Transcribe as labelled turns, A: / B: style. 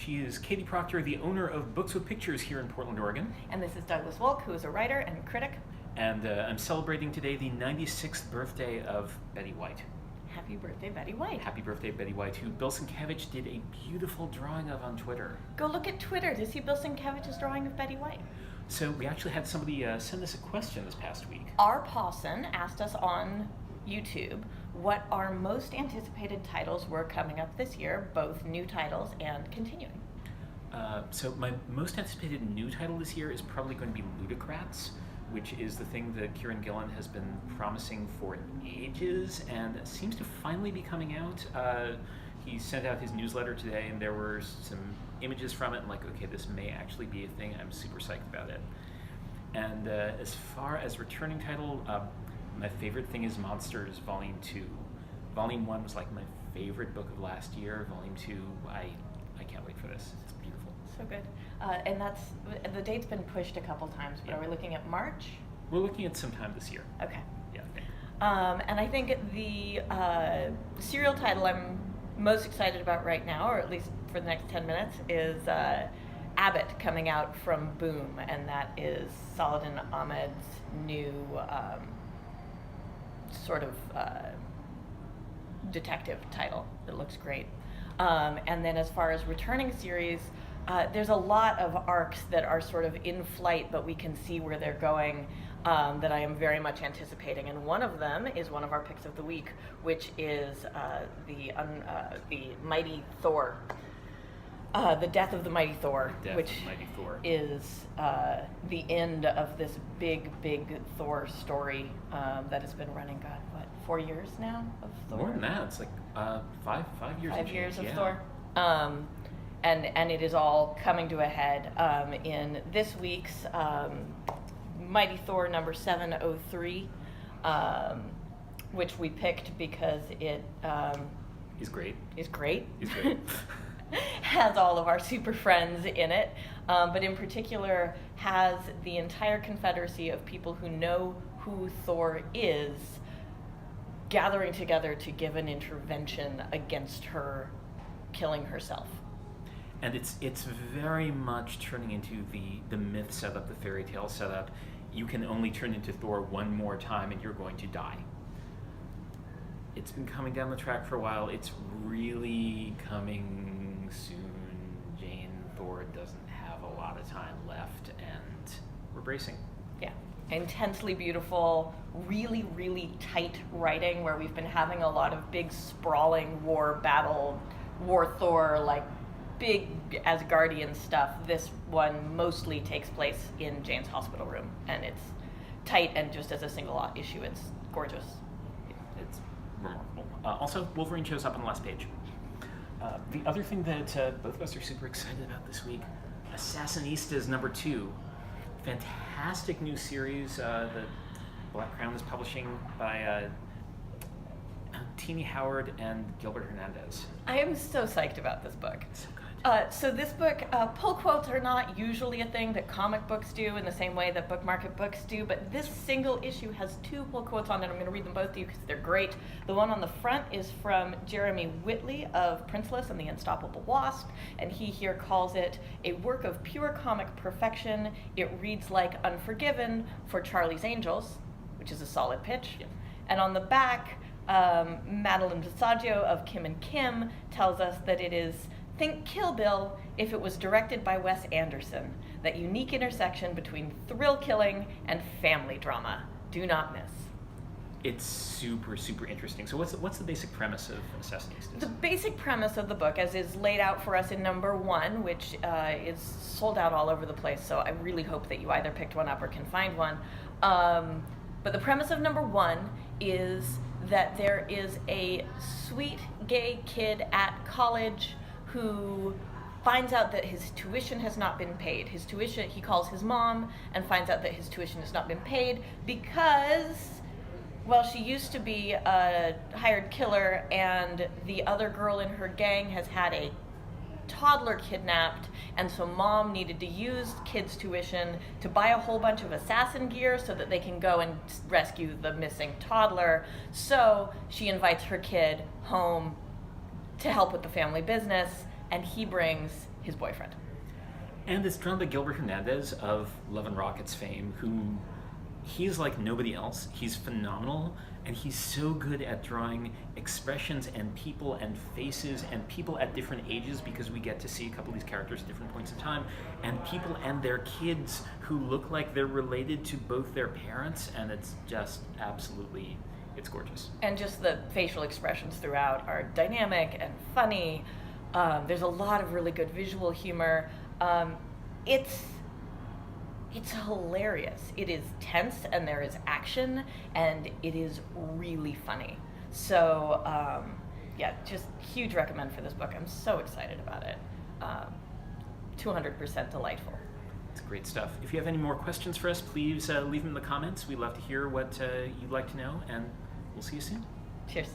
A: She is Katie Proctor, the owner of Books with Pictures here in Portland, Oregon.
B: And this is Douglas Wolk, who is a writer and critic.
A: And I'm celebrating today the 96th birthday of Betty White.
B: Happy birthday, Betty White.
A: Happy birthday, Betty White, who Bill Sienkiewicz did a beautiful drawing of on Twitter.
B: Go look at Twitter to see Bill Sienkiewicz's drawing of Betty White.
A: So we actually had somebody send us a question this past week.
B: R. Paulson asked us on YouTube what our most anticipated titles were coming up this year, both new titles and continuing.
A: So my most anticipated new title this year is probably going to be Ludocrats, which is the thing that Kieran Gillen has been promising for ages and seems to finally be coming out. He sent out his newsletter today and there were some images from it and like, okay, this may actually be a thing. I'm super psyched about it. And as far as returning title, my favorite thing is Monsters Volume 2. Volume 1 was like my favorite book of last year. Volume 2, I can't wait for this. It's beautiful.
B: So good. And the date's been pushed a couple times, but Are we looking at March?
A: We're looking at sometime this year.
B: Okay.
A: Yeah.
B: And I think the serial title I'm most excited about right now, or at least for the next 10 minutes, is Abbott coming out from Boom, and that is Saladin Ahmed's new sort of detective title that looks great. And then as far as returning series, there's a lot of arcs that are sort of in flight, but we can see where they're going, that I am very much anticipating. And one of them is one of our picks of the week, which is the Mighty Thor. The Death of the Mighty Thor, is the end of this big Thor story that has been running, 4 years now of Thor?
A: More than that, it's like 5 years.
B: 5 years of Thor. And it is all coming to a head in this week's Mighty Thor number 703, which we picked because it
A: is great.
B: He's great. Has all of our super friends in it, but in particular has the entire confederacy of people who know who Thor is gathering together to give an intervention against her killing herself.
A: And it's very much turning into the myth setup, the fairy tale setup. You can only turn into Thor one more time and you're going to die. It's been coming down the track for a while. It's really coming soon. Jane Thor doesn't have a lot of time left and we're bracing.
B: Yeah. Intensely beautiful, really tight writing where we've been having a lot of big sprawling war Thor, like big Asgardian stuff. This one mostly takes place in Jane's hospital room, and it's tight, and just as a single issue, it's gorgeous.
A: It's remarkable. Also, Wolverine shows up on the last page. The other thing that both of us are super excited about this week, Assassinistas number 2. Fantastic new series that Black Crown is publishing by Teenie Howard and Gilbert Hernandez.
B: I am so psyched about this book.
A: So good.
B: So this book, pull quotes are not usually a thing that comic books do in the same way that book market books do, but this single issue has 2 pull quotes on it. I'm going to read them both to you because they're great. The one on the front is from Jeremy Whitley of Princeless and the Unstoppable Wasp, and he here calls it a work of pure comic perfection. It reads like Unforgiven for Charlie's Angels, which is a solid pitch.
A: Yeah.
B: And on the back, Madeline Visaggio of Kim and Kim tells us that it is think Kill Bill if it was directed by Wes Anderson, that unique intersection between thrill killing and family drama. Do not miss.
A: It's super interesting. So what's the basic premise of Assassinistas?
B: The basic premise of the book, as is laid out for us in number 1, which is sold out all over the place, so I really hope that you either picked one up or can find one. But the premise of number 1 is that there is a sweet gay kid at college who finds out that his tuition has not been paid. His tuition, he calls his mom and finds out that his tuition has not been paid because, well, she used to be a hired killer and the other girl in her gang has had a toddler kidnapped, and so mom needed to use kids' tuition to buy a whole bunch of assassin gear so that they can go and rescue the missing toddler. So she invites her kid home to help with the family business, and he brings his boyfriend.
A: And it's drawn by Gilbert Hernandez of Love and Rockets fame, who he's like nobody else. He's phenomenal, and he's so good at drawing expressions and people and faces and people at different ages, because we get to see a couple of these characters at different points in time, and people and their kids who look like they're related to both their parents, and it's just absolutely, it's gorgeous.
B: And just the facial expressions throughout are dynamic and funny. There's a lot of really good visual humor. It's hilarious. It is tense, and there is action, and it is really funny. So, yeah, just huge recommend for this book. I'm so excited about it. 200% delightful.
A: It's great stuff. If you have any more questions for us, please leave them in the comments. We'd love to hear what you'd like to know, and we'll see you soon.
B: Cheers.